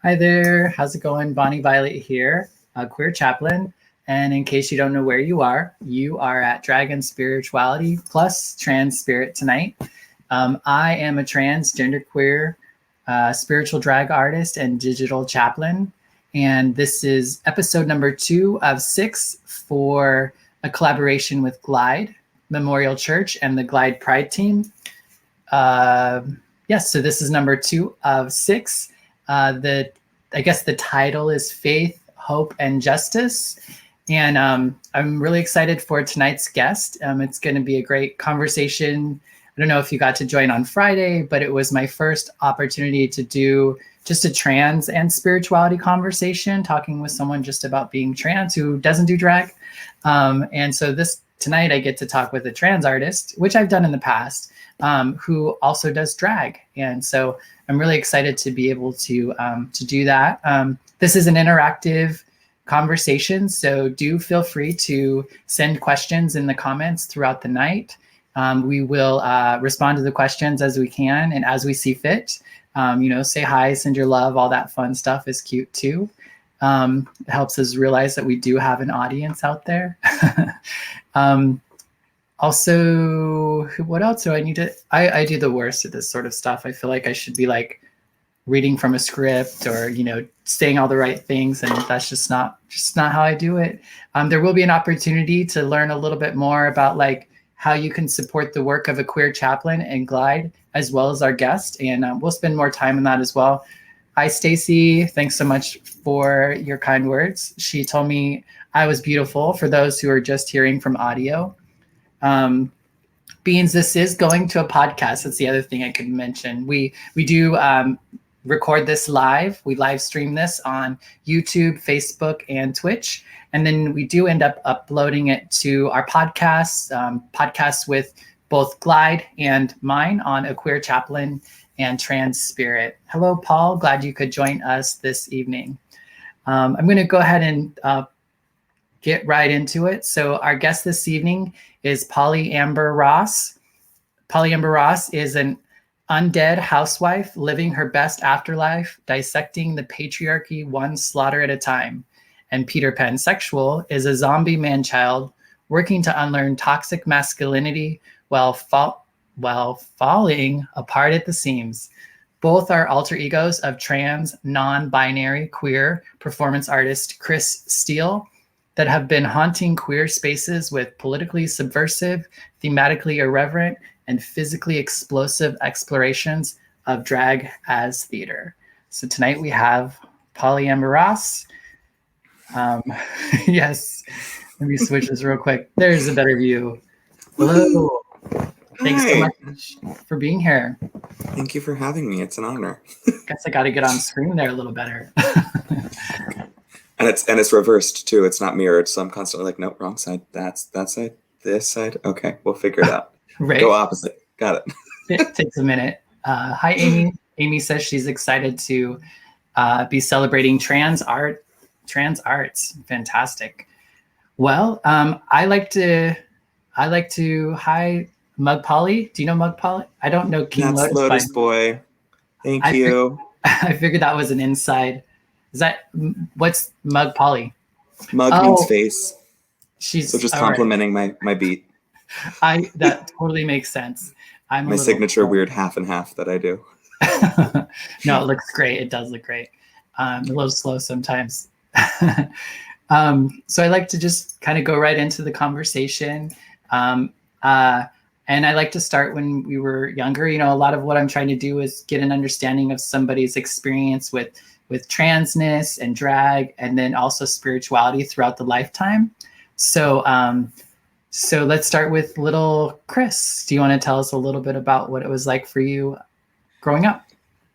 Hi there, how's it going? Bonnie Violet here, a queer chaplain. And in case you don't know where you are at Dragon Spirituality plus Trans Spirit tonight. I am a trans, genderqueer, spiritual drag artist and digital chaplain. And this is episode number 2 of 6 for a collaboration with Glide Memorial Church and the Glide Pride team. Yes, so this is number 2 of 6. I guess the title is Faith, Hope, and Justice. And I'm really excited for tonight's guest. It's going to be a great conversation. I don't know if you got to join on Friday, but it was my first opportunity to do just a trans and spirituality conversation, talking with someone just about being trans who doesn't do drag. And so tonight I get to talk with a trans artist, which I've done in the past, who also does drag. And so I'm really excited to be able to do that. This is an interactive conversation, so do feel free to send questions in the comments throughout the night. We will respond to the questions as we can and as we see fit. Say hi, send your love, all that fun stuff is cute too. It helps us realize that we do have an audience out there. Also, what else do I need to, I do the worst at this sort of stuff. I feel like I should be like reading from a script or, saying all the right things. And that's just not how I do it. There will be an opportunity to learn a little bit more about like how you can support the work of a queer chaplain and Glide, as well as our guest. And we'll spend more time on that as well. Hi, Stacy. Thanks so much for your kind words. She told me I was beautiful for those who are just hearing from audio. Beans, this is going to a podcast. That's the other thing I could mention. We do record this live. We live stream this on YouTube, Facebook, and Twitch. And then we do end up uploading it to our podcasts with both Glide and mine on A Queer Chaplain and Trans Spirit. Hello, Paul. Glad you could join us this evening. I'm going to go ahead and get right into it. So our guest this evening is PollyAmber Ross. PollyAmber Ross is an undead housewife living her best afterlife, dissecting the patriarchy one slaughter at a time. And Peter Pansexual is a zombie man-child working to unlearn toxic masculinity while falling apart at the seams. Both are alter egos of trans, non-binary, queer performance artist Chris Steele that have been haunting queer spaces with politically subversive, thematically irreverent, and physically explosive explorations of drag as theater. So tonight we have PollyAmber Ross. Yes, let me switch this real quick. There's a better view. Hello. Thanks so much for being here. Thank you for having me. It's an honor. Guess I got to get on screen there a little better. And it's reversed too. It's not mirrored, so I'm constantly like, nope, wrong side. That's that side. This side. Okay, we'll figure it out. Right. Go opposite. Got it. It takes a minute. Hi, Amy. Amy says she's excited to be celebrating trans arts. Fantastic. Well, I like to. Hi, Mug Polly. Do you know Mug Polly? I don't know King That's Lotus Boy. Thank you. I figured that was an inside. What's Mug Polly? Mug means face. She's so just complimenting right. my beat. That totally makes sense. My signature weird half and half that I do. No, it looks great. It does look great. A little slow sometimes. So I like to just kind of go right into the conversation. And I like to start when we were younger. A lot of what I'm trying to do is get an understanding of somebody's experience with transness and drag, and then also spirituality throughout the lifetime. So let's start with little Chris. Do you want to tell us a little bit about what it was like for you growing up?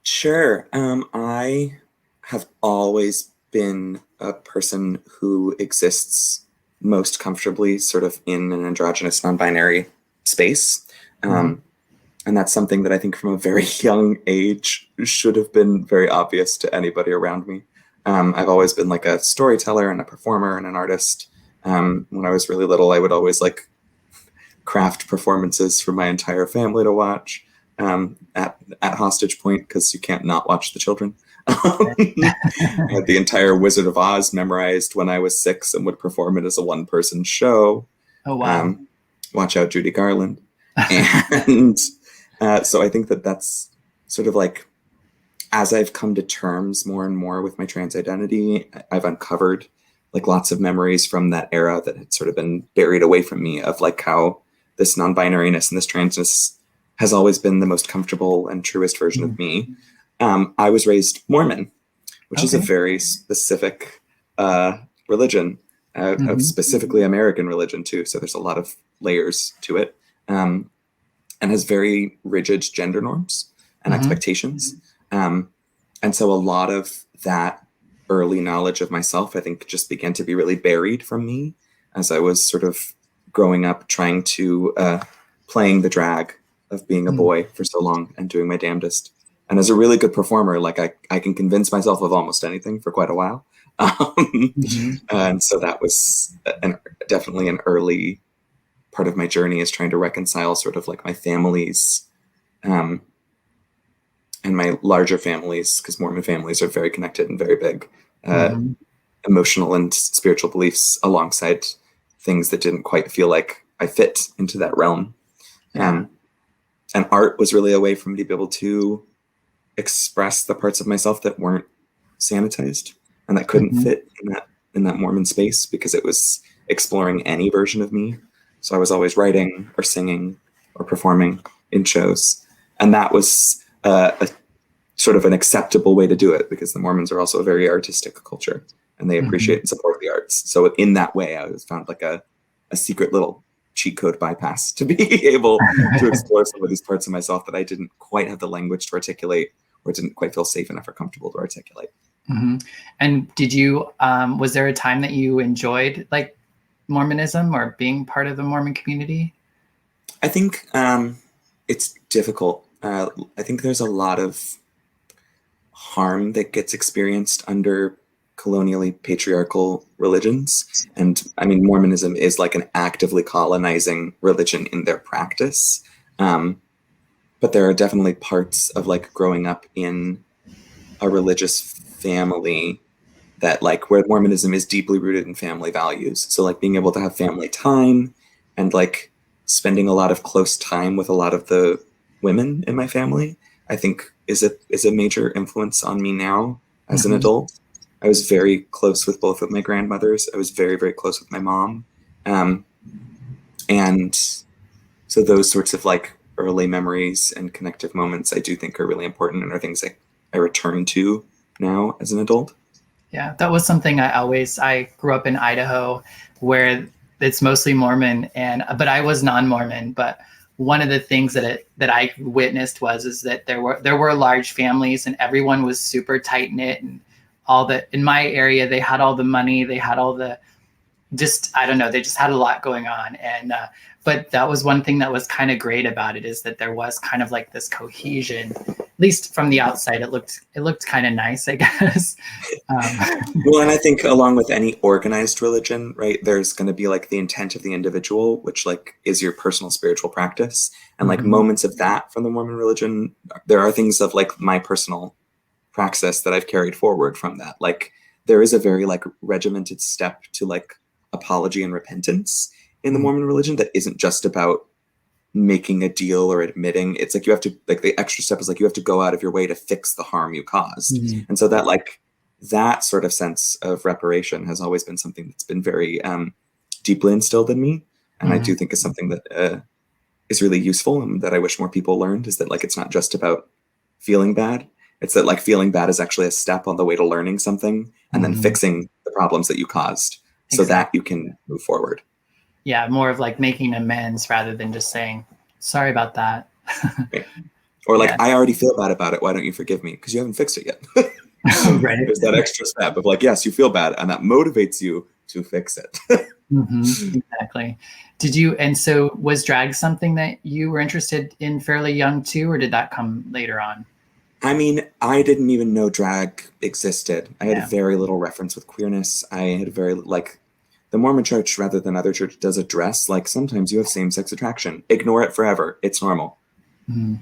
Sure. I have always been a person who exists most comfortably sort of in an androgynous non-binary space. And that's something that I think from a very young age should have been very obvious to anybody around me. I've always been like a storyteller and a performer and an artist. When I was really little, I would always like craft performances for my entire family to watch at hostage point, because you can't not watch the children. I had the entire Wizard of Oz memorized when I was 6 and would perform it as a one-person show. Oh, wow. Watch out, Judy Garland. And so I think that that's sort of like, as I've come to terms more and more with my trans identity, I've uncovered like lots of memories from that era that had sort of been buried away from me, of like how this non-binariness and this transness has always been the most comfortable and truest version of me. I was raised Mormon, which is a very specific religion, specifically American religion too. So there's a lot of layers to it, and has very rigid gender norms and expectations. And so a lot of that early knowledge of myself, I think, just began to be really buried from me as I was sort of growing up, trying to playing the drag of being a boy for so long and doing my damnedest. And as a really good performer, like I can convince myself of almost anything for quite a while. And so that was definitely an early part of my journey, is trying to reconcile sort of like my families and my larger families, because Mormon families are very connected and very big, emotional and spiritual beliefs, alongside things that didn't quite feel like I fit into that realm. And art was really a way for me to be able to express the parts of myself that weren't sanitized and that couldn't fit in that Mormon space, because it was exploring any version of me. So I was always writing or singing or performing in shows, and that was a sort of an acceptable way to do it, because the Mormons are also a very artistic culture and they appreciate and support the arts. So in that way, I was found like a secret little cheat code bypass to be able to explore some of these parts of myself that I didn't quite have the language to articulate, or didn't quite feel safe enough or comfortable to articulate. And did you, was there a time that you enjoyed like Mormonism or being part of the Mormon community? I think it's difficult. I think there's a lot of harm that gets experienced under colonially patriarchal religions. And I mean, Mormonism is like an actively colonizing religion in their practice. But there are definitely parts of like growing up in a religious family that like, where Mormonism is deeply rooted in family values. So like being able to have family time and like spending a lot of close time with a lot of the women in my family, I think is a major influence on me now as an adult. I was very close with both of my grandmothers. I was very, very close with my mom. And so those sorts of like early memories and connective moments, I do think are really important, and are things I return to now as an adult. Yeah, that was something I grew up in Idaho, where it's mostly Mormon, but I was non-Mormon. But one of the things that I witnessed is that there were large families, and everyone was super tight knit, and in my area, they had all the money, they had all the, I don't know, they just had a lot going on. And, but that was one thing that was kind of great about it, is that there was kind of like this cohesion, at least from the outside. It looked kind of nice, I guess. Well, and I think along with any organized religion, right, there's going to be like the intent of the individual, which like is your personal spiritual practice. And like moments of that from the Mormon religion, there are things of like my personal praxis that I've carried forward from that. Like there is a very like regimented step to like apology and repentance in the Mormon religion that isn't just about making a deal or admitting. It's like you have to, like the extra step is like you have to go out of your way to fix the harm you caused. And so that like that sort of sense of reparation has always been something that's been very deeply instilled in me. And I do think is something that is really useful, and that I wish more people learned, is that like it's not just about feeling bad. It's that like feeling bad is actually a step on the way to learning something and then fixing the problems that you caused so that you can move forward. Yeah, more of like making amends rather than just saying, sorry about that. Right. Or like, I already feel bad about it. Why don't you forgive me? Because you haven't fixed it yet. Right. There's that extra step of like, yes, you feel bad, and that motivates you to fix it. Exactly. And so was drag something that you were interested in fairly young too, or did that come later on? I mean, I didn't even know drag existed. I had very little reference with queerness. I had very, like, the Mormon church, rather than other church, does address, like, sometimes you have same-sex attraction. Ignore it forever. It's normal.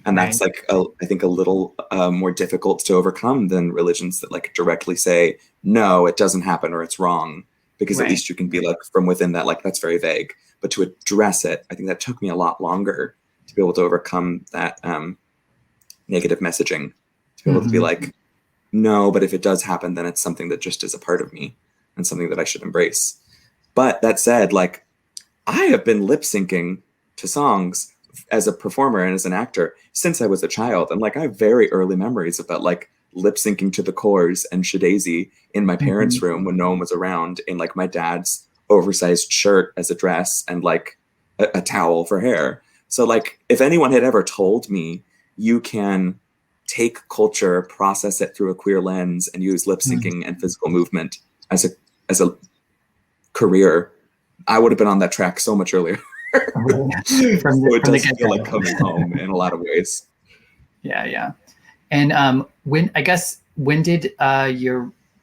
And that's like, I think a little more difficult to overcome than religions that like directly say, no, it doesn't happen or it's wrong. Because at least you can be like from within that, like, that's very vague. But to address it, I think that took me a lot longer to be able to overcome that negative messaging, to be able to be like, no, but if it does happen, then it's something that just is a part of me and something that I should embrace. But that said, like, I have been lip syncing to songs as a performer and as an actor since I was a child. And like, I have very early memories of that, like lip syncing to the chorus and Shadazy in my parents' room when no one was around, in like my dad's oversized shirt as a dress and like a towel for hair. So like, if anyone had ever told me you can take culture, process it through a queer lens, and use lip syncing and physical movement as a career, I would have been on that track so much earlier. So it does feel like coming home in a lot of ways. Yeah. And when did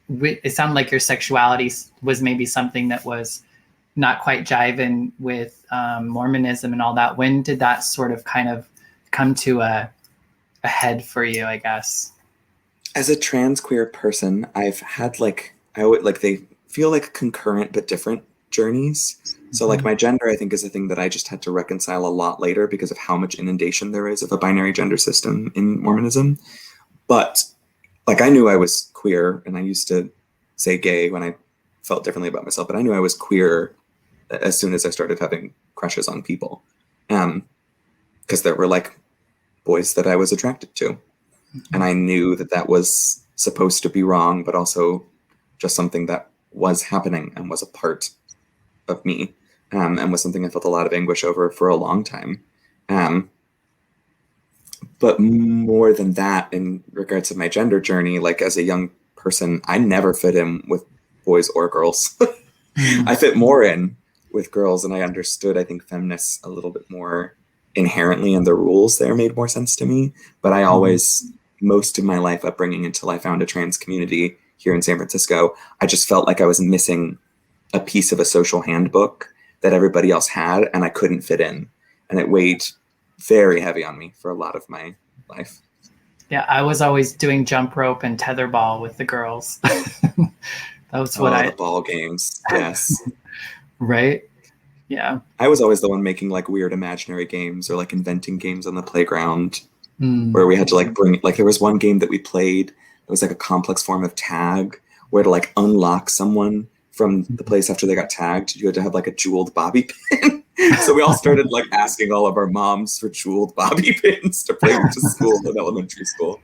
it sounded like your sexuality was maybe something that was not quite jiving with Mormonism and all that? When did that sort of kind of come to a head for you, I guess? As a trans queer person, I've had they feel like concurrent but different journeys. So like my gender, I think, is a thing that I just had to reconcile a lot later because of how much inundation there is of a binary gender system in Mormonism. But like, I knew I was queer, and I used to say gay when I felt differently about myself, but I knew I was queer as soon as I started having crushes on people. Because there were like boys that I was attracted to. And I knew that that was supposed to be wrong, but also just something that was happening and was a part of me, and was something I felt a lot of anguish over for a long time. But more than that, in regards to my gender journey, like as a young person, I never fit in with boys or girls. I fit more in with girls, and I understood, I think, feminists a little bit more inherently, and the rules there made more sense to me. But I always, most of my life upbringing until I found a trans community here in San Francisco, I just felt like I was missing a piece of a social handbook that everybody else had, and I couldn't fit in. And it weighed very heavy on me for a lot of my life. Yeah, I was always doing jump rope and tetherball with the girls. That was what the ball games, yes. Right? Yeah. I was always the one making like weird imaginary games, or like inventing games on the playground, where we had to like bring, like, there was one game that we played that was like a complex form of tag, where to like unlock someone from the place after they got tagged, you had to have like a jeweled bobby pin. So we all started like asking all of our moms for jeweled bobby pins to bring to school in elementary school.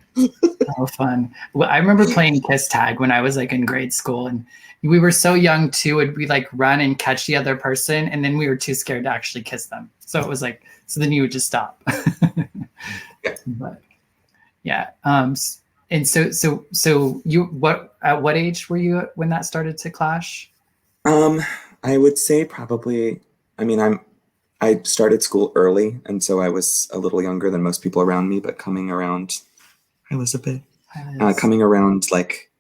Oh, fun. Well, I remember playing kiss tag when I was like in grade school, and we were so young too. And we like run and catch the other person, and then we were too scared to actually kiss them. So it was like, so then you would just stop. Yeah. But yeah. And so you, at what age were you when that started to clash? I would say probably, I mean, I started school early, and so I was a little younger than most people around me, but coming around, hi Elizabeth, coming around like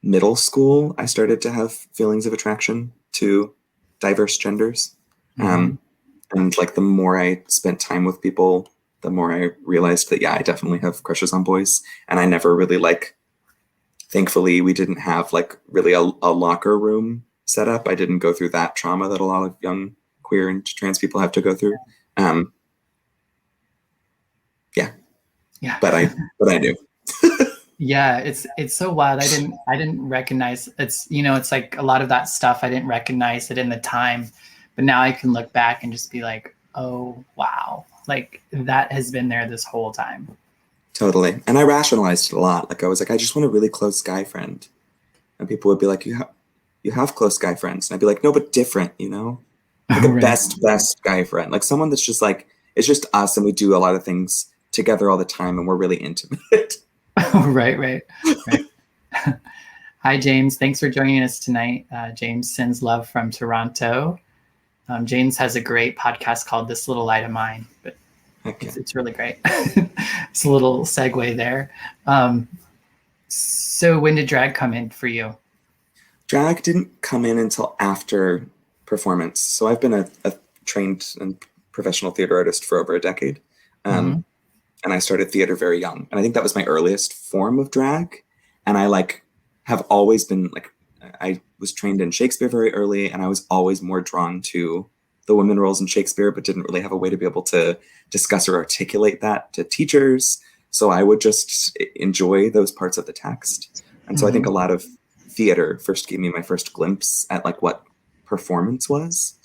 middle school, I started to have feelings of attraction to diverse genders. And like, the more I spent time with people, the more I realized that, yeah, I definitely have crushes on boys. And I never really like, thankfully, we didn't have like really a locker room set up. I didn't go through that trauma that a lot of young queer and trans people have to go through. Yeah. But I do. Yeah, it's so wild. I didn't recognize it's, it's like a lot of that stuff I didn't recognize it in the time, but now I can look back and just be like, oh wow, like that has been there this whole time. Totally. And I rationalized it a lot. Like, I was like, I just want a really close guy friend. And people would be like, you have close guy friends. And I'd be like, no, but different, like a best guy friend, like someone that's just like, it's just us, and we do a lot of things together all the time, and we're really intimate. Right. Hi, James. Thanks for joining us tonight. James sends love from Toronto. James has a great podcast called This Little Light of Mine, but it's really great. It's a little segue there. So when did drag come in for you? Drag didn't come in until after performance. So I've been a trained and professional theater artist for over a decade. And and I started theater very young. And I think that was my earliest form of drag. And I like have always been like, I was trained in Shakespeare very early, and I was always more drawn to the women roles in Shakespeare, but didn't really have a way to be able to discuss or articulate that to teachers. So I would just enjoy those parts of the text. And so I think a lot of theater first gave me my first glimpse at like what performance was.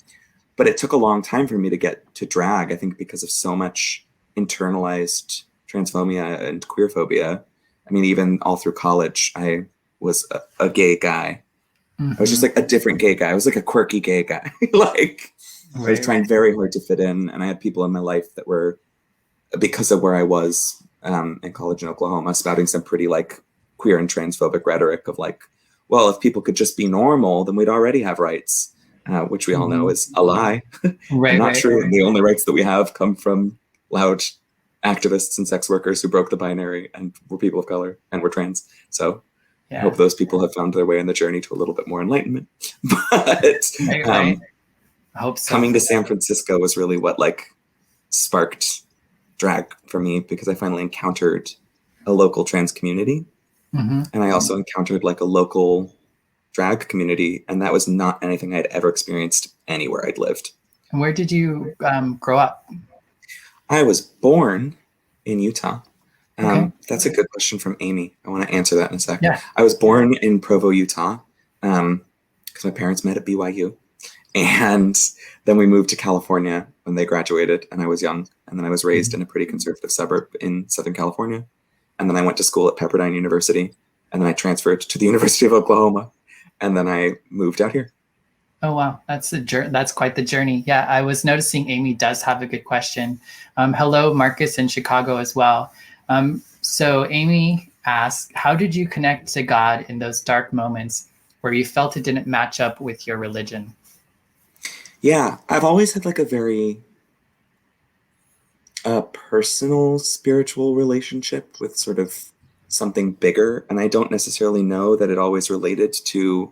But it took a long time for me to get to drag, I think, because of so much internalized transphobia and queerphobia. I mean, even all through college, I was a gay guy. I was just like a different gay guy. I was like a quirky gay guy. Like I was trying very hard to fit in. And I had people in my life that were, because of where I was in college in Oklahoma, spouting some pretty like queer and transphobic rhetoric of like, well, if people could just be normal, then we'd already have rights, which we all know is a lie. Not true. And the only rights that we have come from loud activists and sex workers who broke the binary and were people of color and were trans. So I hope those people have found their way in the journey to a little bit more enlightenment. But I hope so. Coming to San Francisco was really what like sparked drag for me, because I finally encountered a local trans community. And I also encountered like a local drag community, and that was not anything I'd ever experienced anywhere I'd lived. And where did you grow up? I was born in Utah. That's a good question from Amy. I want to answer that in a second. Yeah. I was born in Provo, Utah, because my parents met at BYU. And then we moved to California when they graduated, and I was young. And then I was raised in a pretty conservative suburb in Southern California. And then I went to school at Pepperdine University, and then I transferred to the University of Oklahoma, and then I moved out here. Oh, wow. That's quite the journey. Yeah, I was noticing Amy does have a good question. Hello, Marcus in Chicago as well. So Amy asked, how did you connect to God in those dark moments where you felt it didn't match up with your religion? Yeah, I've always had like a very personal spiritual relationship with sort of something bigger. And I don't necessarily know that it always related to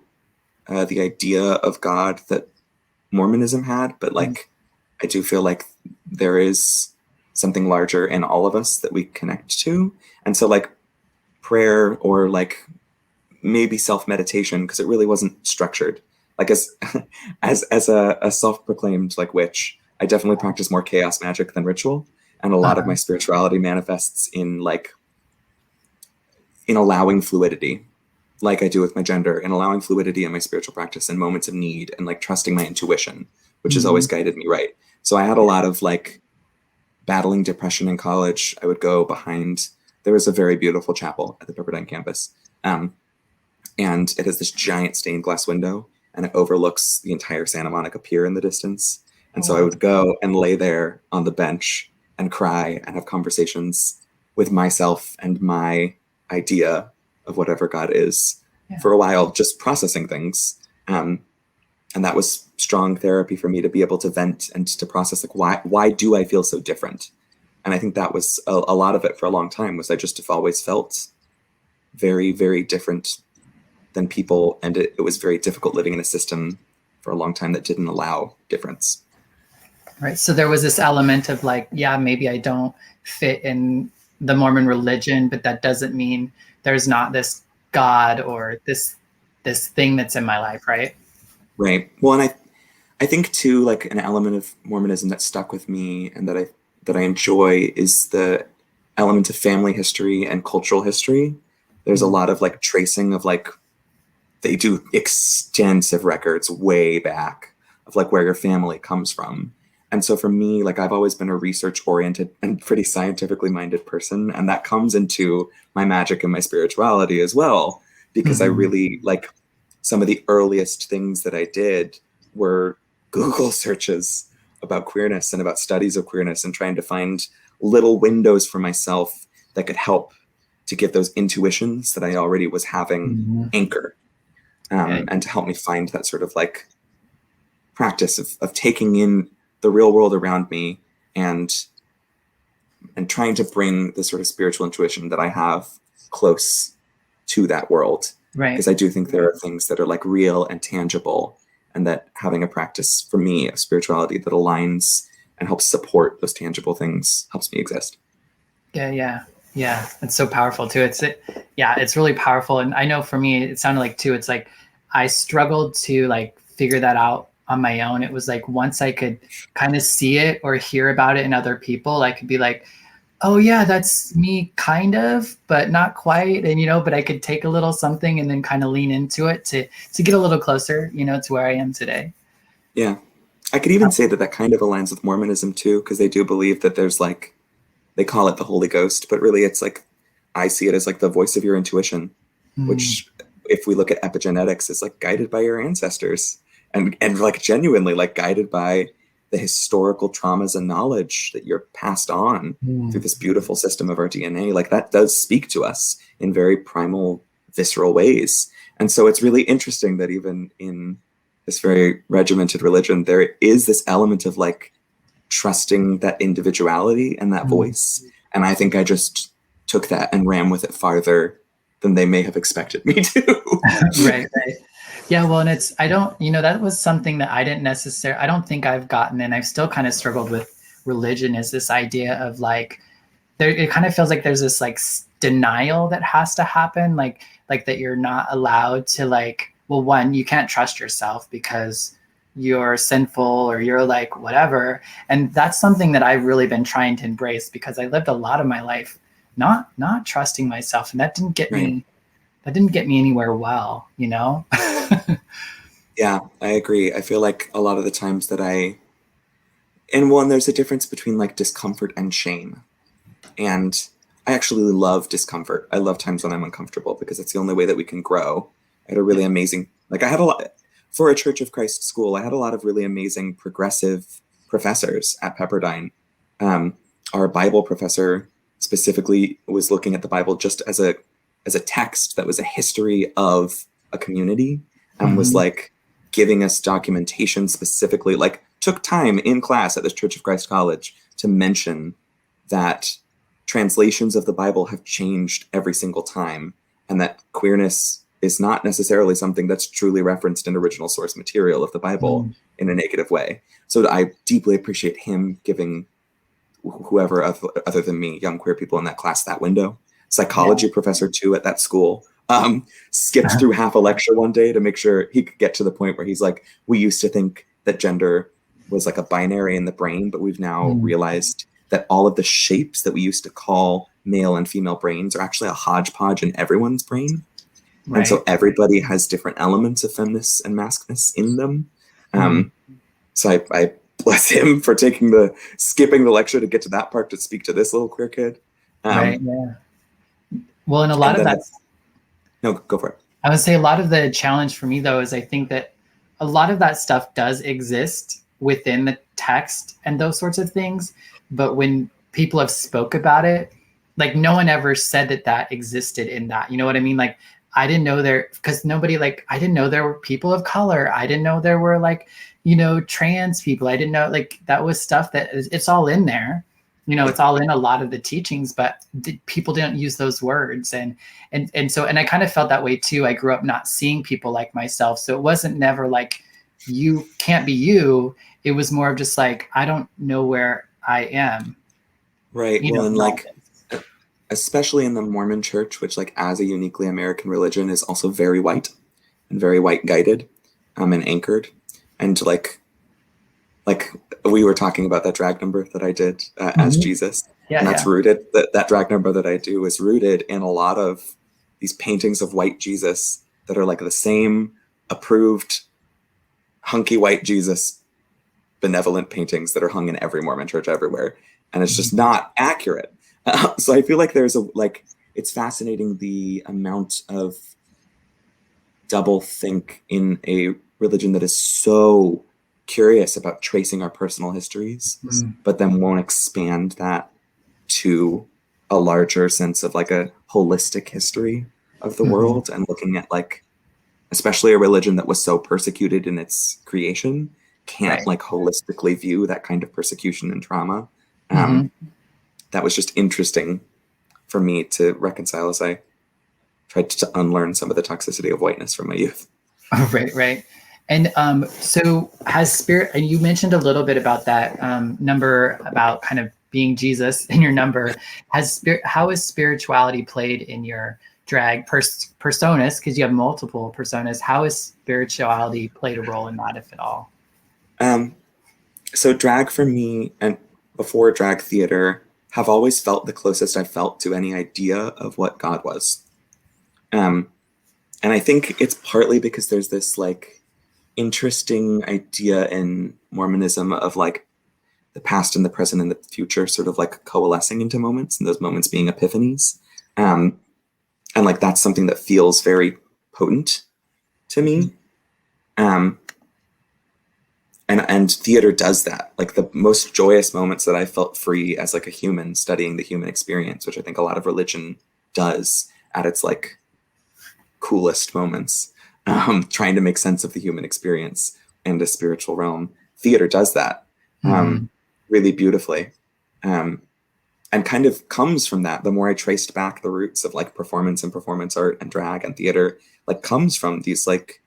the idea of God that Mormonism had, but like I do feel like there is something larger in all of us that we connect to. And so like prayer or like maybe self-meditation, because it really wasn't structured. Like as a self-proclaimed like witch, I definitely practice more chaos magic than ritual. And a lot of my spirituality manifests in like in allowing fluidity, like I do with my gender, and allowing fluidity in my spiritual practice in moments of need, and like trusting my intuition, which has always guided me right. So I had a lot of like battling depression in college. I would go behind, there was a very beautiful chapel at the Pepperdine campus. And it has this giant stained glass window, and it overlooks the entire Santa Monica Pier in the distance. And so I would go and lay there on the bench and cry and have conversations with myself and my idea of whatever God is for a while, just processing things. And that was strong therapy for me to be able to vent and to process like, why do I feel so different? And I think that was a lot of it for a long time, was I just have always felt very, very different than people. And it was very difficult living in a system for a long time that didn't allow difference. Right. So there was this element of like, yeah, maybe I don't fit in the Mormon religion, but that doesn't mean there's not this God or this thing that's in my life, right? Right. Well, and I think too, like an element of Mormonism that stuck with me and that I enjoy is the element of family history and cultural history. There's a lot of like tracing of like, they do extensive records way back of like where your family comes from. And so for me, like I've always been a research oriented and pretty scientifically minded person. And that comes into my magic and my spirituality as well, because I really like some of the earliest things that I did were Google searches about queerness and about studies of queerness, and trying to find little windows for myself that could help to give those intuitions that I already was having anchor, and to help me find that sort of like practice of taking in the real world around me and trying to bring the sort of spiritual intuition that I have close to that world. Right. Because I do think there are things that are like real and tangible, and that having a practice for me of spirituality that aligns and helps support those tangible things helps me exist. Yeah. It's so powerful too. It's really powerful. And I know for me, it sounded like too, it's like I struggled to like figure that out on my own. It was like once I could kind of see it or hear about it in other people, I could be like, oh yeah, that's me kind of, but not quite. And, but I could take a little something and then kind of lean into it to get a little closer, to where I am today. Yeah. I could even say that kind of aligns with Mormonism too, because they do believe that there's like, they call it the Holy Ghost, but really it's like, I see it as like the voice of your intuition, which if we look at epigenetics is like guided by your ancestors and like genuinely like guided by the historical traumas and knowledge that you're passed on through this beautiful system of our DNA. Like that does speak to us in very primal, visceral ways. And so it's really interesting that even in this very regimented religion, there is this element of like trusting that individuality and that voice. And I think I just took that and ran with it farther than they may have expected me to. Right. Yeah, well, and I don't, that was something that I don't think I've gotten, and I've still kind of struggled with religion, is this idea of like, it kind of feels like there's this like denial that has to happen, like that you're not allowed to like, well, one, you can't trust yourself because you're sinful or you're like whatever. And that's something that I've really been trying to embrace, because I lived a lot of my life not trusting myself, and that didn't get me anywhere well, Yeah, I agree. I feel like a lot of the times that there's a difference between like discomfort and shame. And I actually love discomfort. I love times when I'm uncomfortable because it's the only way that we can grow. I had a really amazing, like I had a lot, for a Church of Christ school, I had a lot of really amazing progressive professors at Pepperdine. Our Bible professor specifically was looking at the Bible just as a text that was a history of a community, and was like giving us documentation specifically, like took time in class at this Church of Christ college to mention that translations of the Bible have changed every single time, and that queerness is not necessarily something that's truly referenced in original source material of the Bible in a negative way. So I deeply appreciate him giving whoever other than me, young queer people in that class, that window. Psychology professor too at that school skipped through half a lecture one day to make sure he could get to the point where he's like, we used to think that gender was like a binary in the brain, but we've now realized that all of the shapes that we used to call male and female brains are actually a hodgepodge in everyone's brain. Right. And so everybody has different elements of femness and maskness in them. So I bless him for skipping the lecture to get to that part to speak to this little queer kid. Right. Yeah. Well, and a lot of that. No, go for it. I would say a lot of the challenge for me though is I think that a lot of that stuff does exist within the text and those sorts of things, but when people have spoke about it, like no one ever said that existed in that. You know what I mean? Like I didn't know because nobody I didn't know there were people of color. I didn't know there were trans people. I didn't know that was stuff that it's all in there. It's all in a lot of the teachings, but people didn't use those words. And I kind of felt that way too. I grew up not seeing people like myself. So it wasn't never like, you can't be you. It was more of just like, I don't know where I am. Right. Well, and especially in the Mormon church, which as a uniquely American religion is also very white and very white guided and anchored. And like we were talking about that drag number that I did as Jesus. Yeah, and that's rooted, that drag number that I do is rooted in a lot of these paintings of white Jesus that are like the same approved hunky white Jesus benevolent paintings that are hung in every Mormon church everywhere. And it's just not accurate. So I feel like it's fascinating the amount of double think in a religion that is so curious about tracing our personal histories, but then won't expand that to a larger sense of like a holistic history of the world, and looking at especially a religion that was so persecuted in its creation can't holistically view that kind of persecution and trauma. That was just interesting for me to reconcile as I tried to unlearn some of the toxicity of whiteness from my youth. Right. And so has spirit, and you mentioned a little bit about that number, about kind of being Jesus in your number, how has spirituality played in your drag personas? Because you have multiple personas. How has spirituality played a role in that, if at all? So drag for me, and before drag theater, have always felt the closest I've felt to any idea of what God was. And I think it's partly because there's this like interesting idea in Mormonism of like the past and the present and the future sort of like coalescing into moments, and those moments being epiphanies. And like that's something that feels very potent to me. And theater does that. Like the most joyous moments that I felt free as like a human studying the human experience, which I think a lot of religion does at its like coolest moments, trying to make sense of the human experience and a spiritual realm. Theater does that really beautifully, and kind of comes from that. The more I traced back the roots of like performance and performance art and drag and theater, like comes from these like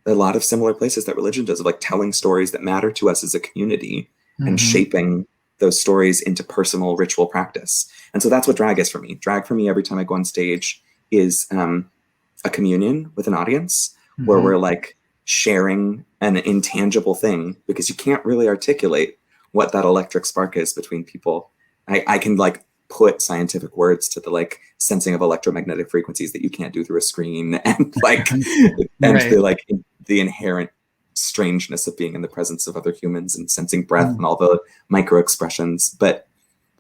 a lot of similar places that religion does, of like telling stories that matter to us as a community and shaping those stories into personal ritual practice. And so that's what drag is for me. Drag for me, every time I go on stage, is a communion with an audience where we're like sharing an intangible thing, because you can't really articulate what that electric spark is between people. I can like put scientific words to the like sensing of electromagnetic frequencies that you can't do through a screen, and like and the inherent strangeness of being in the presence of other humans and sensing breath and all the micro expressions. But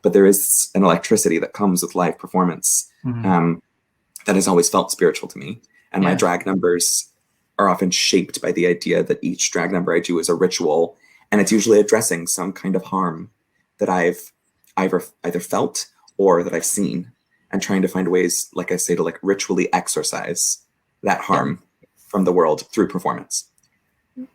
there is an electricity that comes with live performance that has always felt spiritual to me. And my drag numbers are often shaped by the idea that each drag number I do is a ritual, and it's usually addressing some kind of harm that I've either felt or that I've seen, and trying to find ways, like I say, to like ritually exorcise that harm from the world through performance.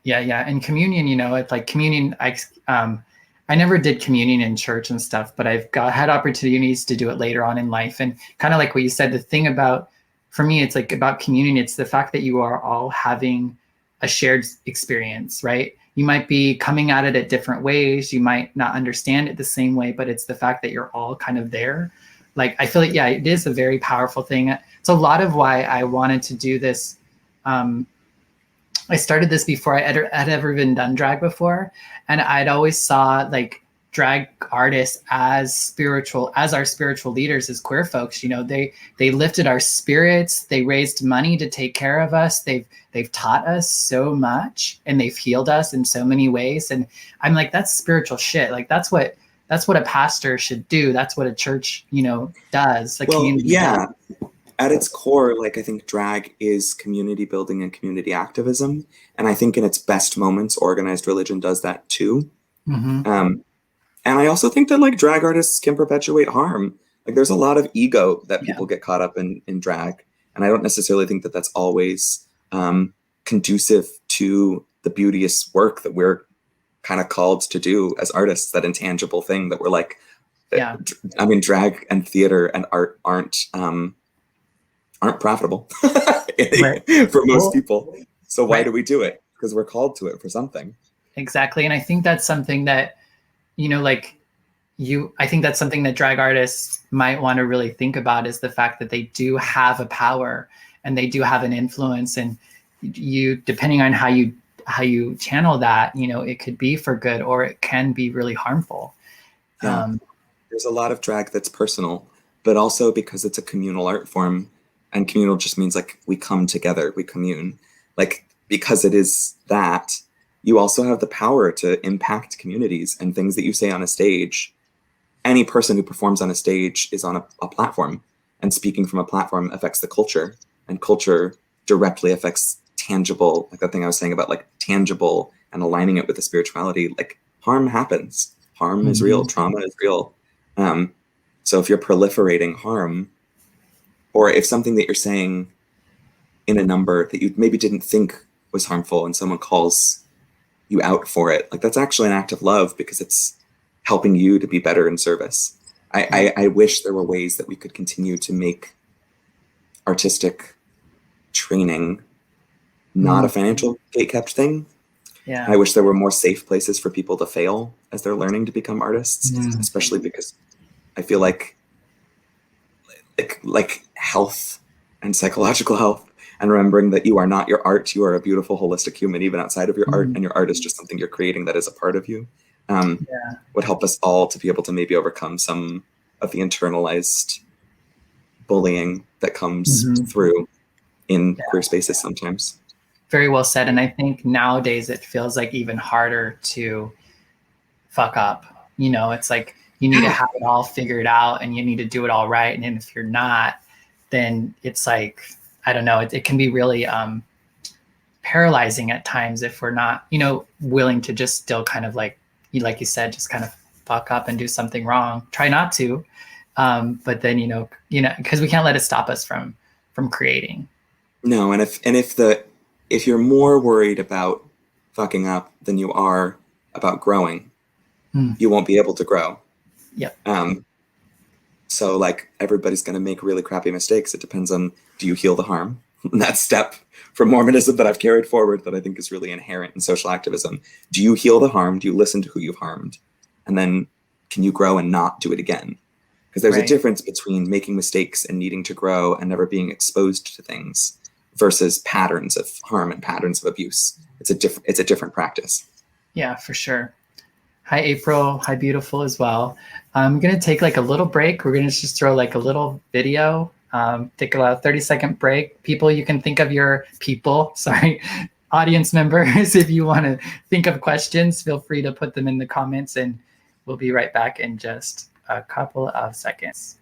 And communion, you know, it's like communion. I never did communion in church and stuff, but I've had opportunities to do it later on in life. And kind of like what you said, the thing about, for me, it's like about communion, it's the fact that you are all having a shared experience, right? You might be coming at it at different ways. You might not understand it the same way, but it's the fact that you're all kind of there. Like, I feel like, it is a very powerful thing. It's a lot of why I wanted to do this. I started this before I had ever been done drag before. And I'd always saw like drag artists as our spiritual leaders, as queer folks. You know, they lifted our spirits, they raised money to take care of us, they've taught us so much, and they've healed us in so many ways. And I'm like, that's spiritual shit. Like that's what a pastor should do. That's what a church, you know, does. Like, does. At its core, like I think drag is community building and community activism. And I think in its best moments, organized religion does that too. And I also think that like drag artists can perpetuate harm. Like there's a lot of ego that people get caught up in drag. And I don't necessarily think that that's always conducive to the beauteous work that we're kind of called to do as artists, that intangible thing that we're like, I mean, drag and theater and art aren't profitable for most people. So why do we do it? Because we're called to it for something. Exactly. And I think that's something that, you know, like I think that's something that drag artists might want to really think about, is the fact that they do have a power and they do have an influence, and you, depending on how you channel that, you know, it could be for good or it can be really harmful. There's a lot of drag that's personal, but also because it's a communal art form. And communal just means like we come together, we commune. Like, because it is that, you also have the power to impact communities, and things that you say on a stage. Any person who performs on a stage is on a platform, and speaking from a platform affects the culture, and culture directly affects tangible, like that thing I was saying about like tangible and aligning it with the spirituality. Like harm happens, harm is real, trauma is real. So if you're proliferating harm, or if something that you're saying in a number that you maybe didn't think was harmful and someone calls you out for it, like that's actually an act of love, because it's helping you to be better in service. I wish there were ways that we could continue to make artistic training not a financial gatekept thing, Yeah. I wish there were more safe places for people to fail as they're learning to become artists, Mm. especially because I feel like health and psychological health and remembering that you are not your art, you are a beautiful holistic human even outside of your art, and your art is just something you're creating that is a part of you, would help us all to be able to maybe overcome some of the internalized bullying that comes through in queer spaces sometimes. Very well said. And I think nowadays it feels like even harder to fuck up. You know, it's like you need to have it all figured out and you need to do it all right. And if you're not, then it's like, I don't know, it can be really paralyzing at times if we're not, you know, willing to just still kind of like you said, just kind of fuck up and do something wrong. Try not to. But then, you know, because we can't let it stop us from creating. No, and if you're more worried about fucking up than you are about growing, you won't be able to grow. Yep. So like everybody's going to make really crappy mistakes. It depends on, do you heal the harm? That step from Mormonism that I've carried forward that I think is really inherent in social activism. Do you heal the harm? Do you listen to who you've harmed? And then can you grow and not do it again? Because there's a difference between making mistakes and needing to grow and never being exposed to things versus patterns of harm and patterns of abuse. It's a different practice. Yeah, for sure. Hi, April. Hi, beautiful as well. I'm going to take like a little break. We're going to just throw like a little video, take a 30-second break. People, you can think of your audience members. If you want to think of questions, feel free to put them in the comments and we'll be right back in just a couple of seconds.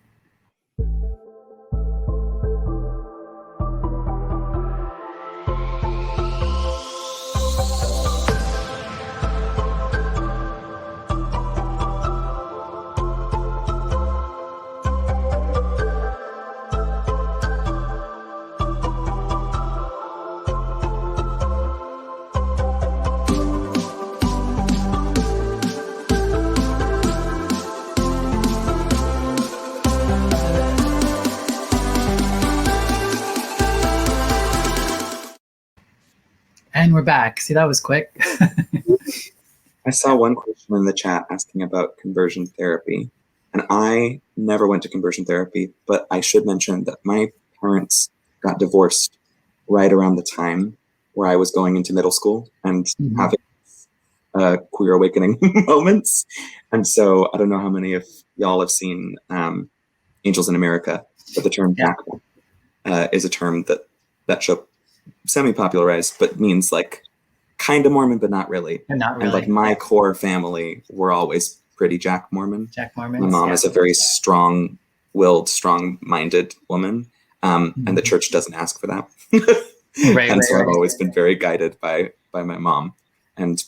And we're back. See, that was quick. I saw one question in the chat asking about conversion therapy. And I never went to conversion therapy, but I should mention that my parents got divorced right around the time where I was going into middle school and having queer awakening moments. And so I don't know how many of y'all have seen Angels in America, but the term Jack is a term that show semi-popularized, but means like kind of Mormon, but not really. And not really. And like my core family were always pretty Jack Mormon. Jack Mormon. My mom is a very strong-willed, strong-minded woman, and the church doesn't ask for that. I've always been very guided by my mom, and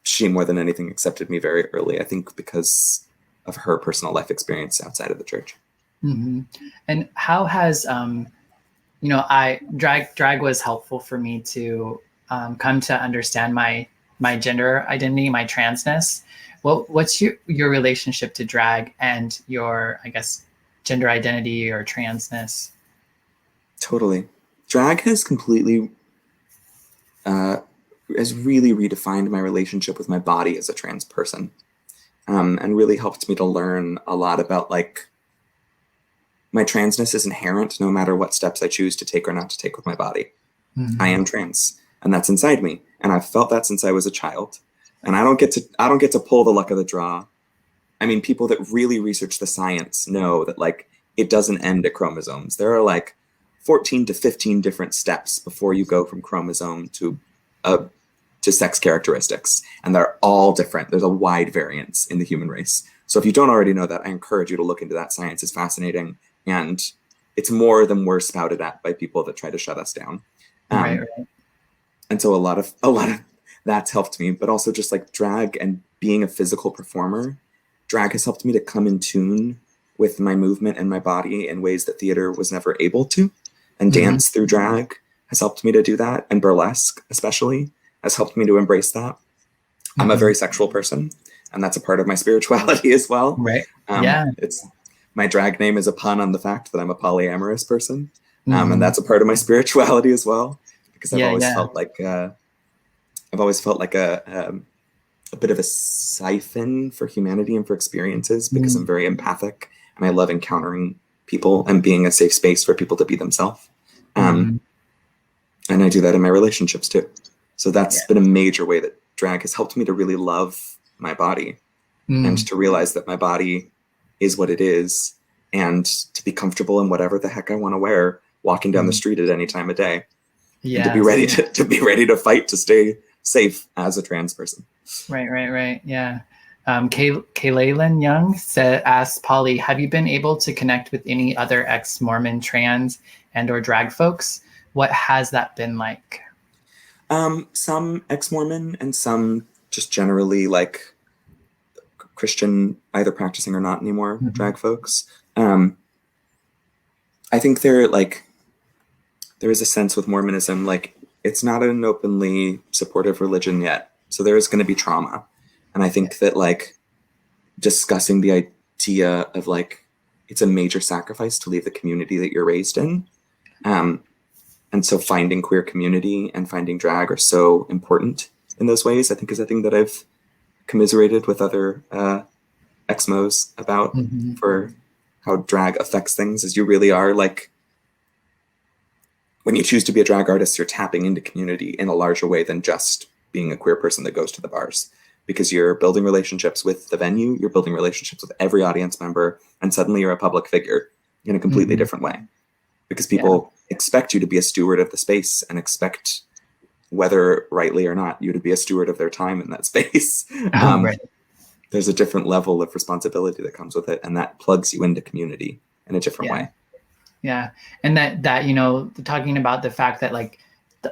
she more than anything accepted me very early. I think because of her personal life experience outside of the church. And how has drag was helpful for me to come to understand my gender identity, my transness. What's your relationship to drag and your, I guess, gender identity or transness? Totally. Drag has completely, has really redefined my relationship with my body as a trans person, and really helped me to learn a lot about like, my transness is inherent no matter what steps I choose to take or not to take with my body. I am trans, and that's inside me. And I've felt that since I was a child. And I don't get to pull the luck of the draw. I mean, people that really research the science know that like it doesn't end at chromosomes. There are like 14 to 15 different steps before you go from chromosome to sex characteristics. And they're all different. There's a wide variance in the human race. So if you don't already know that, I encourage you to look into that. Science is fascinating. And it's more than we're spouted at by people that try to shut us down. Right. And so a lot of that's helped me, but also just like drag and being a physical performer, drag has helped me to come in tune with my movement and my body in ways that theater was never able to. And dance through drag has helped me to do that. And burlesque especially has helped me to embrace that. I'm a very sexual person, and that's a part of my spirituality as well. Right. My drag name is a pun on the fact that I'm a polyamorous person. And that's a part of my spirituality as well, because I've always felt like I've always felt like a bit of a siphon for humanity and for experiences because I'm very empathic and I love encountering people and being a safe space for people to be themselves. And I do that in my relationships too. So that's been a major way that drag has helped me to really love my body and to realize that my body is what it is and to be comfortable in whatever the heck I want to wear walking down the street at any time of day. And to be ready to fight to stay safe as a trans person. Right. Yeah. Kaylaylin Young asks Polly, have you been able to connect with any other ex-Mormon trans and or drag folks? What has that been like? Some ex-Mormon and some just generally like Christian, either practicing or not anymore, drag folks. I think there is a sense with Mormonism, like it's not an openly supportive religion yet. So there is going to be trauma. And I think that like discussing the idea of like, it's a major sacrifice to leave the community that you're raised in. And so finding queer community and finding drag are so important in those ways, I think is a thing that I've commiserated with other ex-mos about for how drag affects things, is you really are like, when you choose to be a drag artist, you're tapping into community in a larger way than just being a queer person that goes to the bars, because you're building relationships with the venue, you're building relationships with every audience member, and suddenly you're a public figure in a completely different way, because people expect you to be a steward of the space and expect, whether rightly or not, you to be a steward of their time in that space. There's a different level of responsibility that comes with it, and that plugs you into community in a different way. Yeah. And that, you know, talking about the fact that like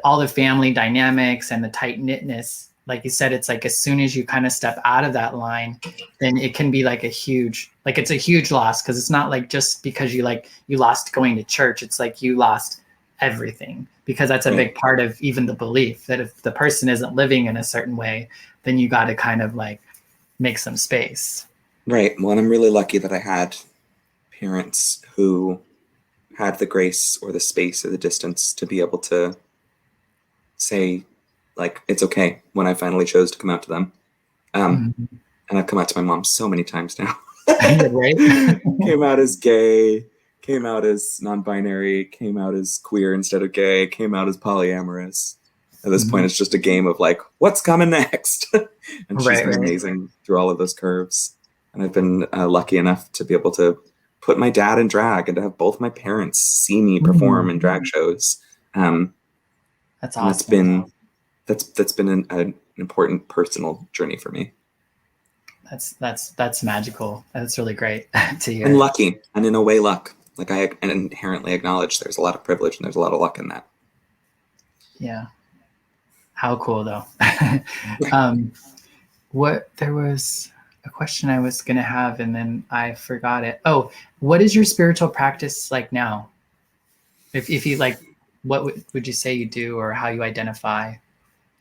all the family dynamics and the tight knitness, like you said, it's like as soon as you kind of step out of that line, then it can be like it's a huge loss, because it's not like just because you lost going to church. It's like you lost everything, because that's a big part of even the belief that if the person isn't living in a certain way, then you got to kind of like make some space. Right. Well, and I'm really lucky that I had parents who had the grace or the space or the distance to be able to say, like, it's okay when I finally chose to come out to them. And I've come out to my mom so many times now. Came out as gay, came out as non-binary, came out as queer instead of gay, came out as polyamorous. At this point, it's just a game of like, what's coming next? And she's been amazing through all of those curves. And I've been lucky enough to be able to put my dad in drag and to have both my parents see me perform in drag shows. That's awesome. That's been an important personal journey for me. That's magical. That's really great to hear. And lucky, and in a way, luck. Like I inherently acknowledge there's a lot of privilege and there's a lot of luck in that. Yeah. How cool though. There was a question I was going to have and then I forgot it. Oh, what is your spiritual practice like now? If you like, what would you say you do or how you identify?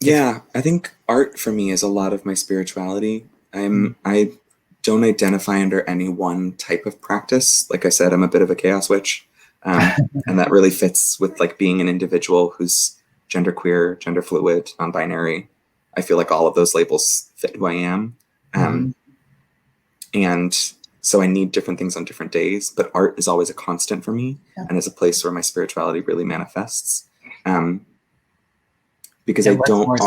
Yeah, I think art for me is a lot of my spirituality. I don't identify under any one type of practice. Like I said, I'm a bit of a chaos witch. And that really fits with like being an individual who's genderqueer, gender fluid, non-binary. I feel like all of those labels fit who I am. And so I need different things on different days, but art is always a constant for me and is a place where my spirituality really manifests. Because I don't...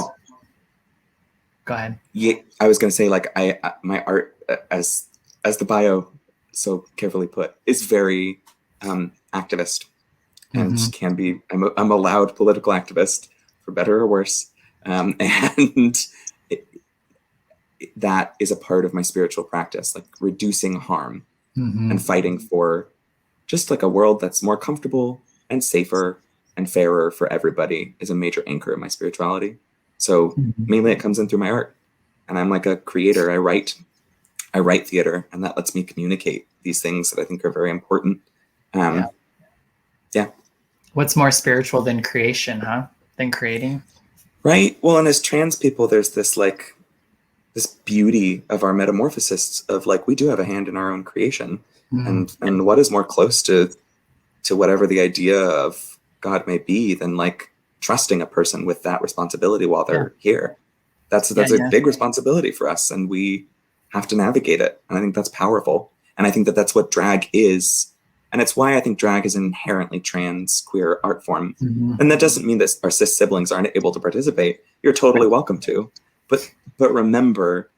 Go ahead. Yeah, I was going to say, like, my art, as the bio so carefully put, is very activist and can be, I'm a loud political activist, for better or worse. And that is a part of my spiritual practice, like reducing harm and fighting for just like a world that's more comfortable and safer and fairer for everybody is a major anchor in my spirituality. So mainly it comes in through my art, and I'm like a creator. I write theater, and that lets me communicate these things that I think are very important. Yeah. What's more spiritual than creation, huh? Than creating? Right. Well, and as trans people, there's this like this beauty of our metamorphosis of like, we do have a hand in our own creation. And what is more close to whatever the idea of God may be than like trusting a person with that responsibility while they're here. That's a big responsibility for us, and we have to navigate it. And I think that's powerful. And I think that that's what drag is. And it's why I think drag is an inherently trans queer art form. And that doesn't mean that our cis siblings aren't able to participate. You're totally welcome to. But remember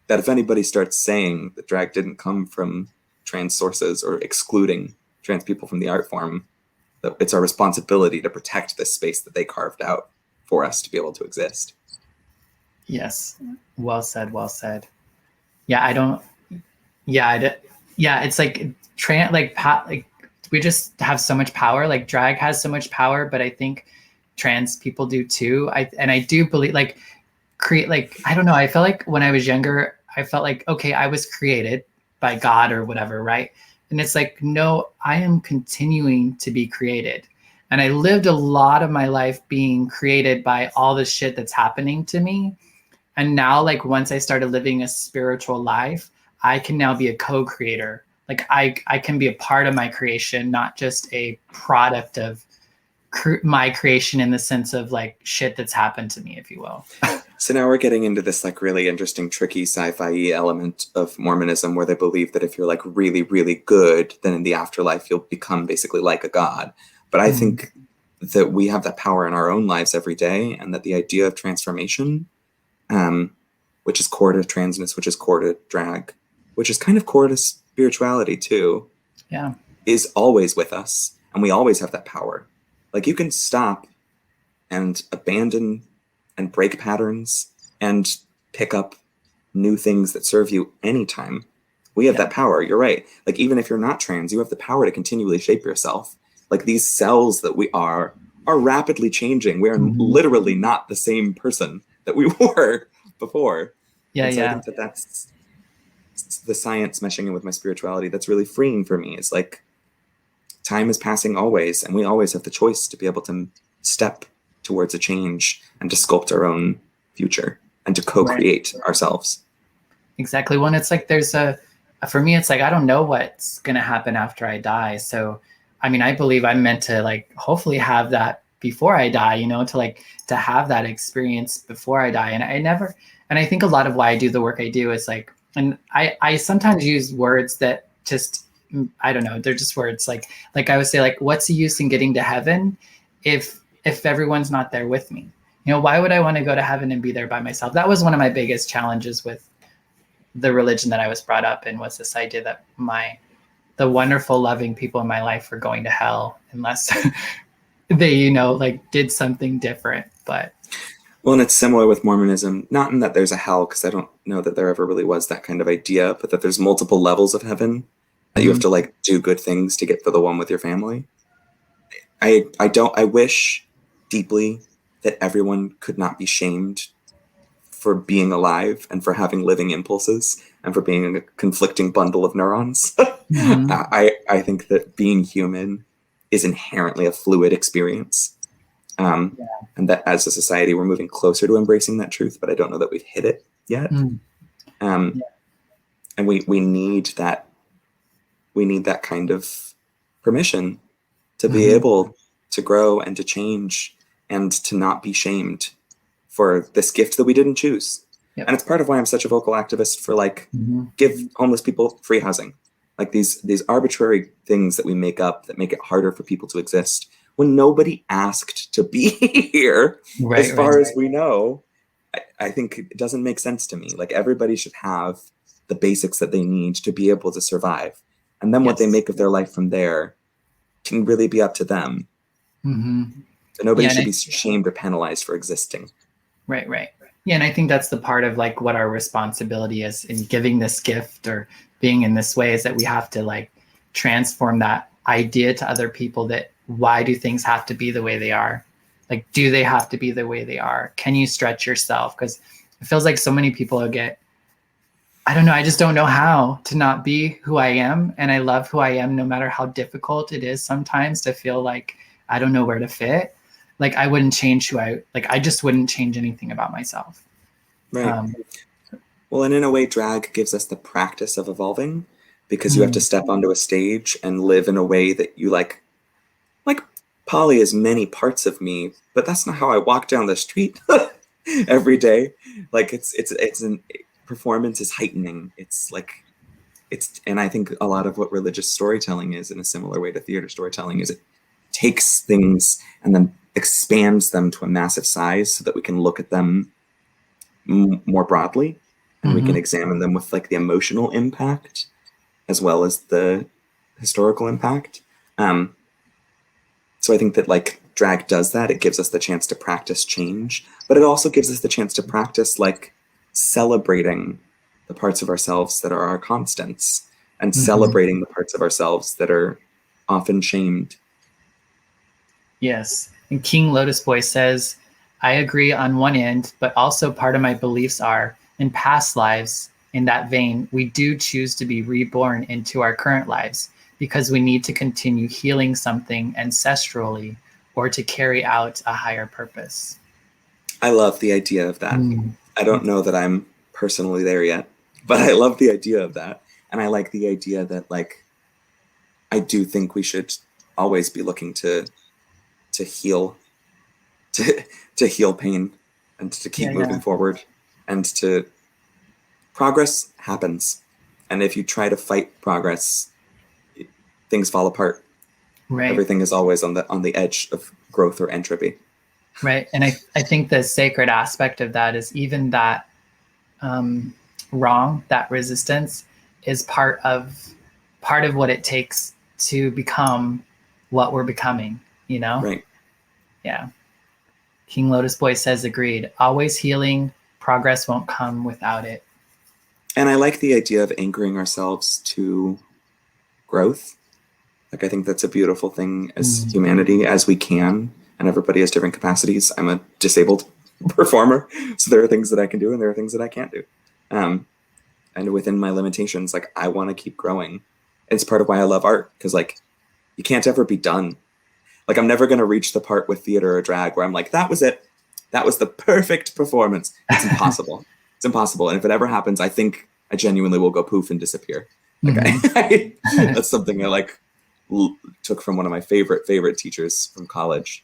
that if anybody starts saying that drag didn't come from trans sources or excluding trans people from the art form, that it's our responsibility to protect this space that they carved out for us to be able to exist. Yes. Well said. Well said. Yeah. It's like we just have so much power. Like drag has so much power, but I think trans people do too. I do believe I don't know. I felt like when I was younger, I felt like, okay, I was created by God or whatever. Right. And it's like, no, I am continuing to be created. And I lived a lot of my life being created by all the shit that's happening to me. And now, like, once I started living a spiritual life, I can now be a co-creator. Like I can be a part of my creation, not just a product of my creation in the sense of like shit that's happened to me, if you will. So now we're getting into this like really interesting, tricky sci-fi element of Mormonism where they believe that if you're like really, really good, then in the afterlife, you'll become basically like a god. But I think that we have that power in our own lives every day, and that the idea of transformation, which is core to transness, which is core to drag, which is kind of core to spirituality too, is always with us. And we always have that power. Like you can stop and abandon and break patterns and pick up new things that serve you anytime. We have that power. You're right. Like even if you're not trans, you have the power to continually shape yourself. Like these cells that we are rapidly changing. We are literally not the same person that we were before. I think that that's the science meshing in with my spirituality that's really freeing for me. It's like time is passing always, and we always have the choice to be able to step towards a change and to sculpt our own future and to co-create ourselves. Exactly. When it's like for me, it's like, I don't know what's going to happen after I die. So, I mean, I believe I'm meant to like, hopefully have that before I die, you know, to have that experience before I die. And I think a lot of why I do the work I do is like, and I sometimes use words that just, I don't know, they're just words like I would say, like, what's the use in getting to heaven if everyone's not there with me? You know, why would I want to go to heaven and be there by myself? That was one of my biggest challenges with the religion that I was brought up in, was this idea that the wonderful, loving people in my life were going to hell unless they, you know, like did something different. But well, and it's similar with Mormonism, not in that there's a hell, because I don't know that there ever really was that kind of idea, but that there's multiple levels of heaven, that you have to like do good things to get to the one with your family. I wish deeply that everyone could not be shamed for being alive and for having living impulses and for being a conflicting bundle of neurons. I think that being human is inherently a fluid experience. And that as a society, we're moving closer to embracing that truth, but I don't know that we've hit it yet. And we need that kind of permission to be able to grow and to change and to not be shamed for this gift that we didn't choose. And it's part of why I'm such a vocal activist for like, give homeless people free housing. Like these arbitrary things that we make up that make it harder for people to exist when nobody asked to be here, as far as we know. I think it doesn't make sense to me. Like everybody should have the basics that they need to be able to survive. And then what they make of their life from there can really be up to them. So nobody should be shamed or penalized for existing. Right. Yeah, and I think that's the part of like what our responsibility is in giving this gift or being in this way, is that we have to like transform that idea to other people that why do things have to be the way they are? Like, do they have to be the way they are? Can you stretch yourself? Because it feels like so many people I don't know, I just don't know how to not be who I am. And I love who I am, no matter how difficult it is sometimes to feel like I don't know where to fit. Like I wouldn't change I just wouldn't change anything about myself. Right. Well, and in a way, drag gives us the practice of evolving, because you have to step onto a stage and live in a way that you like Polly is many parts of me, but that's not how I walk down the street. every day. Like performance is heightening. And I think a lot of what religious storytelling is, in a similar way to theater storytelling, is it takes things and then expands them to a massive size so that we can look at them more broadly, and we can examine them with like the emotional impact as well as the historical impact. So I think that like drag does that. It gives us the chance to practice change, but it also gives us the chance to practice like celebrating the parts of ourselves that are our constants, and celebrating the parts of ourselves that are often shamed. Yes. And King Lotus Boy says, I agree on one end, but also part of my beliefs are in past lives, in that vein, we do choose to be reborn into our current lives because we need to continue healing something ancestrally or to carry out a higher purpose. I love the idea of that. I don't know that I'm personally there yet, but I love the idea of that. And I like the idea that like, I do think we should always be looking to heal, to heal pain, and to keep moving forward, and to progress happens. And if you try to fight progress, things fall apart. Right. Everything is always on the edge of growth or entropy. Right. And I think the sacred aspect of that is even that wrong, that resistance is part of what it takes to become what we're becoming, you know? Right. Yeah. King Lotus Boy says, agreed. Always healing. Progress won't come without it. And I like the idea of anchoring ourselves to growth. Like, I think that's a beautiful thing as humanity, as we can, and everybody has different capacities. I'm a disabled performer, so there are things that I can do and there are things that I can't do. And within my limitations, like, I want to keep growing. It's part of why I love art, because like, you can't ever be done. Like, I'm never going to reach the part with theater or drag where I'm like, that was it. That was the perfect performance. It's impossible. It's impossible. And if it ever happens, I think I genuinely will go poof and disappear. Like, that's something I like took from one of my favorite teachers from college,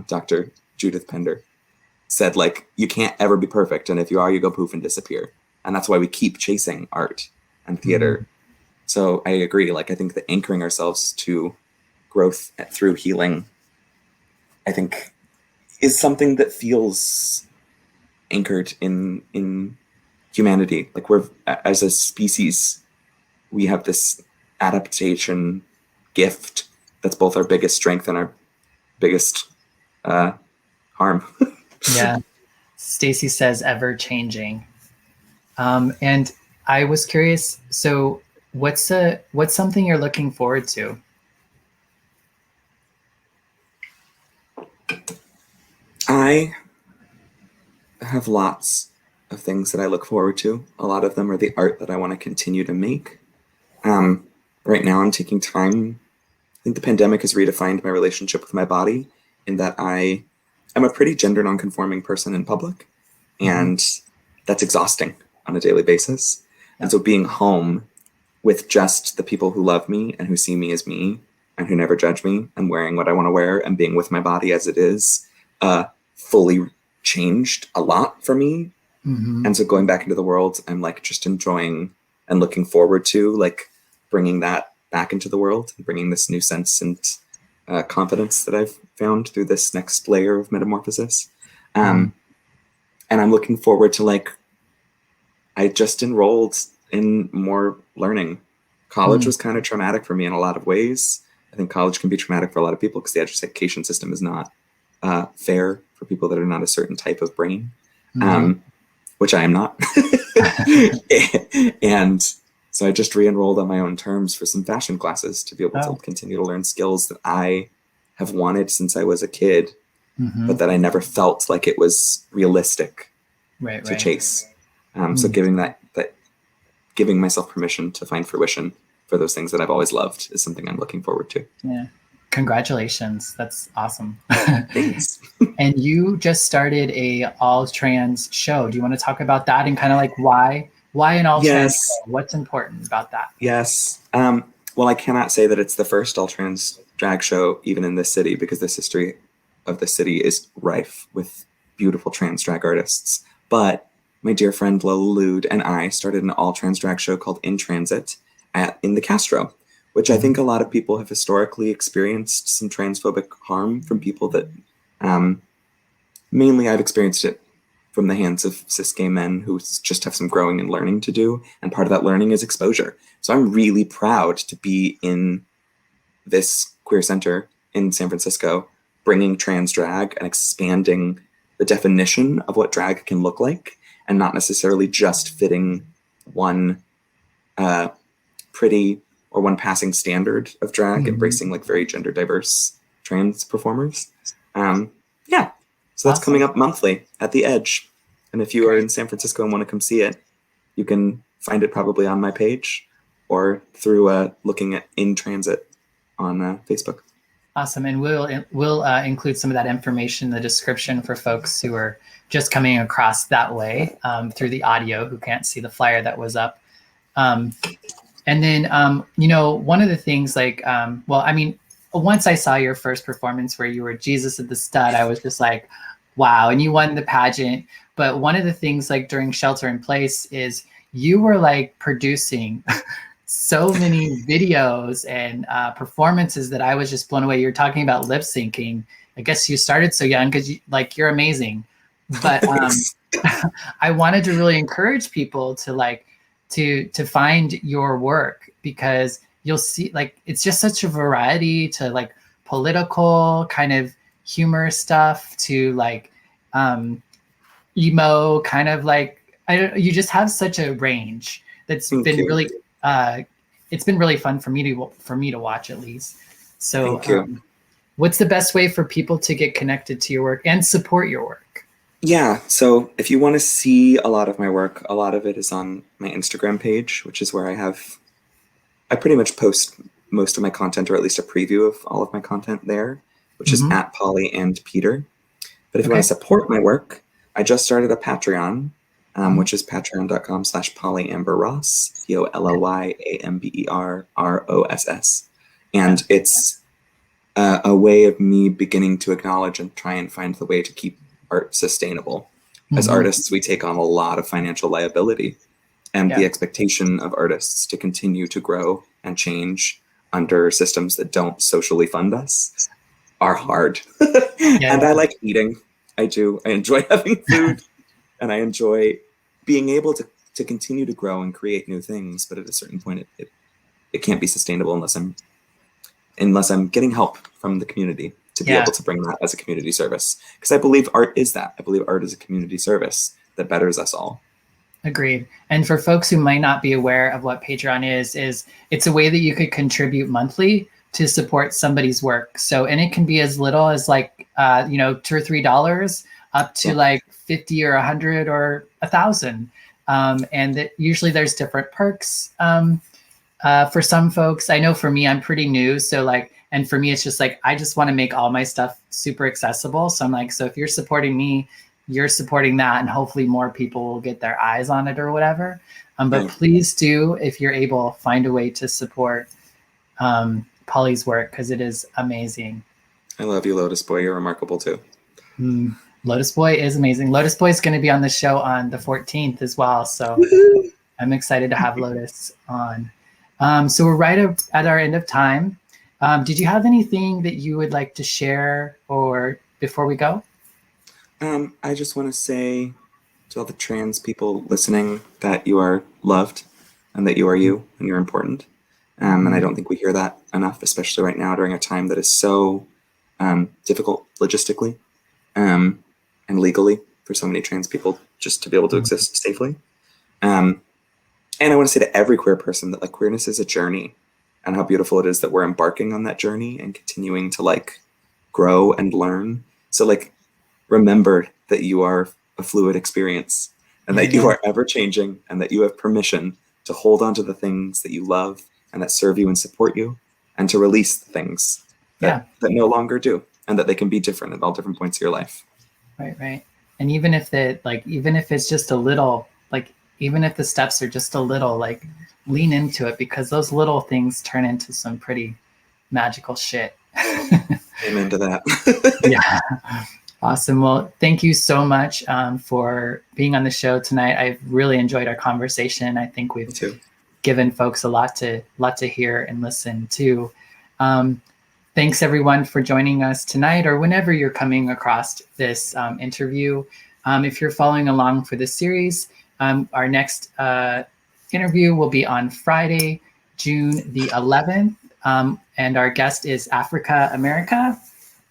Dr. Judith Pender, said like, you can't ever be perfect. And if you are, you go poof and disappear. And that's why we keep chasing art and theater. So I agree. Like, I think that anchoring ourselves to growth through healing, I think, is something that feels anchored in humanity. Like, we're, as a species, we have this adaptation gift that's both our biggest strength and our biggest harm. Yeah. Stacy says ever changing. And I was curious, so what's something you're looking forward to? I have lots of things that I look forward to. A lot of them are the art that I want to continue to make. Right now I'm taking time. I think the pandemic has redefined my relationship with my body, in that I'm a pretty gender nonconforming person in public, and that's exhausting on a daily basis. And so being home with just the people who love me and who see me as me and who never judge me, and wearing what I want to wear and being with my body as it is, fully changed a lot for me. And so going back into the world, I'm like just enjoying and looking forward to like bringing that back into the world and bringing this new sense and confidence that I've found through this next layer of metamorphosis. And I'm looking forward to like, I just enrolled in more learning. College was kind of traumatic for me in a lot of ways. I think college can be traumatic for a lot of people because the education system is not fair for people that are not a certain type of brain, which I am not. And so I just re-enrolled on my own terms for some fashion classes to be able to continue to learn skills that I have wanted since I was a kid, but that I never felt like it was realistic to chase. So giving myself permission to find fruition for those things that I've always loved is something I'm looking forward to. Yeah. Congratulations. That's awesome. Thanks. And you just started a all trans show. Do you want to talk about that and kind of like why an all trans show? What's important about that? Yes. Well, I cannot say that it's the first all trans drag show even in this city, because this history of the city is rife with beautiful trans drag artists. But my dear friend Lola Lude and I started an all trans drag show called In Transit in the Castro, which I think a lot of people have historically experienced some transphobic harm from people that, mainly I've experienced it from the hands of cis gay men who just have some growing and learning to do. And part of that learning is exposure. So I'm really proud to be in this queer center in San Francisco, bringing trans drag and expanding the definition of what drag can look like, and not necessarily just fitting one pretty or one passing standard of drag, embracing like very gender diverse trans performers. Yeah, so that's coming up monthly at the Edge. And if you are in San Francisco and want to come see it, you can find it probably on my page or through looking at In Transit on Facebook. Awesome. And we'll include some of that information in the description for folks who are just coming across that way through the audio, who can't see the flyer that was up. And then, you know, one of the things like, well, I mean, once I saw your first performance where you were Jesus at the Stud, I was just like, wow. And you won the pageant. But one of the things like during Shelter in Place is you were like producing so many videos and performances that I was just blown away. You're talking about lip syncing. I guess you started so young because you're amazing. But I wanted to really encourage people to like to find your work, because you'll see like it's just such a variety, to like political kind of humor stuff to like emo kind of like you just have such a range that's been really it's been really fun for me to watch, at least. So what's the best way for people to get connected to your work and support your work? Yeah, so if you want to see a lot of my work, a lot of it is on my Instagram page, which is where I pretty much post most of my content, or at least a preview of all of my content there, which is at PollyAmber. But if you want to support my work, I just started a Patreon, which is patreon.com/PollyAmberRoss, PollyAmberRoss. And it's a way of me beginning to acknowledge and try and find the way to keep art sustainable. As artists, we take on a lot of financial liability, and the expectation of artists to continue to grow and change under systems that don't socially fund us are hard. And I like eating. I do. I enjoy having food, and I enjoy being able to continue to grow and create new things. But at a certain point, it can't be sustainable unless I'm getting help from the community to be able to bring that as a community service. Because I believe art is that. I believe art is a community service that betters us all. Agreed. And for folks who might not be aware of what Patreon is it's a way that you could contribute monthly to support somebody's work. So, and it can be as little as like, $2 or $3 up to like 50 or 100 or 1,000. And that usually there's different perks for some folks. I know for me, I'm pretty new. So like, and for me, it's just like, I just want to make all my stuff super accessible. So I'm like, so if you're supporting me, you're supporting that, and hopefully more people will get their eyes on it or whatever. But please do, if you're able, find a way to support Polly's work, because it is amazing. I love you, Lotus Boy. You're remarkable too. Lotus Boy is amazing. Lotus Boy is going to be on the show on the 14th as well. So I'm excited to have Lotus on. So we're right at our end of time. Did you have anything that you would like to share or before we go? I just want to say to all the trans people listening that you are loved and that you are you and you're important. And I don't think we hear that enough, especially right now during a time that is so difficult logistically and legally for so many trans people just to be able to exist safely. And I want to say to every queer person that like queerness is a journey, and how beautiful it is that we're embarking on that journey and continuing to like grow and learn. So like, remember that you are a fluid experience, and that you are ever changing, and that you have permission to hold on to the things that you love and that serve you and support you, and to release the things that no longer do, and that they can be different at all different points of your life. Right. And even if it's just a little, like, even if the steps are just a little, like, lean into it, because those little things turn into some pretty magical shit. Amen to that. Awesome. Well, thank you so much for being on the show tonight. I've really enjoyed our conversation. I think we've given folks a lot to hear and listen to. Thanks everyone for joining us tonight, or whenever you're coming across this interview. If you're following along for this series, our next interview will be on Friday, June the 11th, and our guest is Africa America.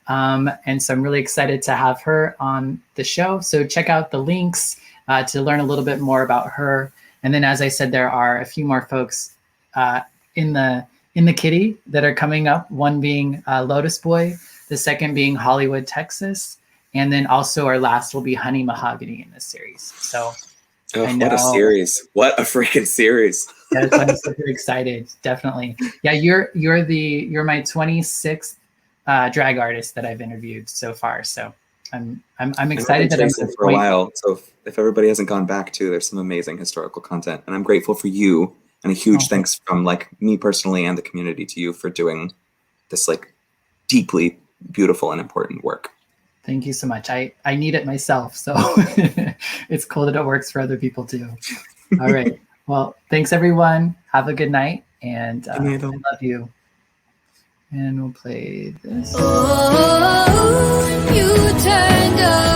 And so I'm really excited to have her on the show. So check out the links to learn a little bit more about her. And then, as I said, there are a few more folks in the kitty that are coming up. One being Lotus Boy, the second being Hollywood, Texas, and then also our last will be Honey Mahogany in this series. So, what a series! What a freaking series! Yes, I'm super excited. Definitely, yeah. You're my 26th drag artist that I've interviewed so far. So I'm excited that I'm for a while. So if everybody hasn't gone back to, there's some amazing historical content, and I'm grateful for you. And a huge thanks from like me personally and the community to you for doing this like deeply beautiful and important work. Thank you so much. I need it myself, so it's cool that it works for other people too. All right. Well, thanks everyone. Have a good night, and I love you. And we'll play this. Oh, you turned up.